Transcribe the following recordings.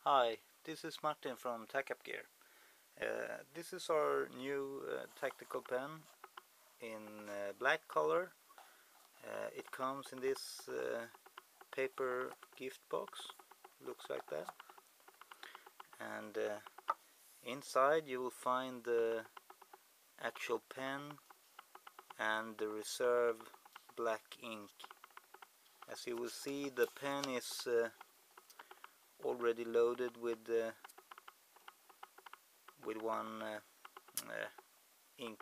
Hi, this is Martin from Tac-Up Gear. This is our new tactical pen in black color. It comes in this paper gift box, looks like that. And inside you will find the actual pen and the reserve black ink. As you will see, the pen is already loaded with one ink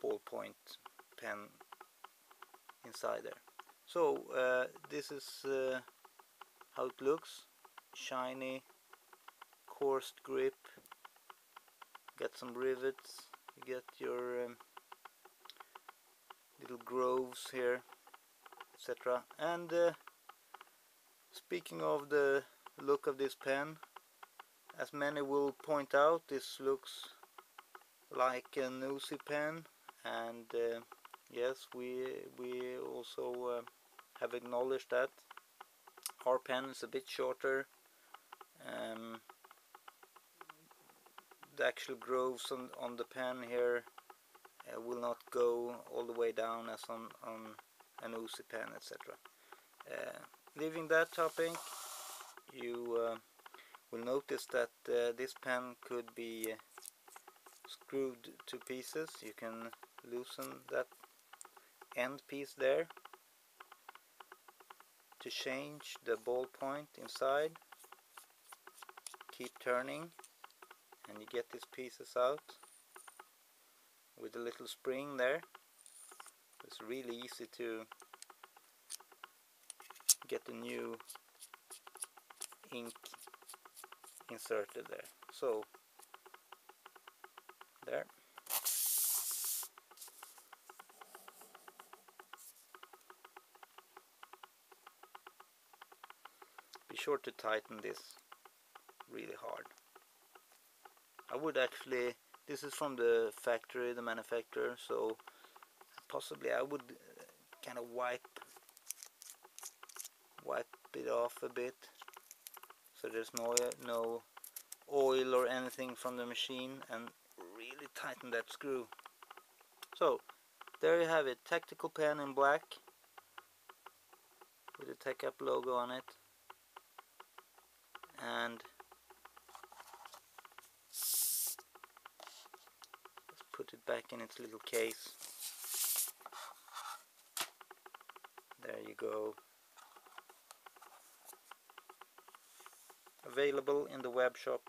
ballpoint pen inside there. So this is how it looks. Shiny, coursed grip. Got some rivets. You get your little grooves here, etc. And speaking of the look of this pen, as many will point out, this looks like a nosy pen, and yes, we also have acknowledged that. Our pen is a bit shorter. The actual grooves on the pen here will not go all the way down as on an Uzi pen, etc. Leaving that topic, you will notice that this pen could be screwed to pieces. You can loosen that end piece there to change the ballpoint inside. Keep turning and you get these pieces out with a little spring there. It's really easy to get the new ink inserted there. So there. Be sure to tighten this really hard. I would actually, this is from the factory, the manufacturer, so possibly I would kind of wipe it off a bit, so there's no oil or anything from the machine, and really tighten that screw. So there you have it, tactical pen in black with the Tac-Up logo on it, and let's put it back in its little case. There you go. Available in the web shop.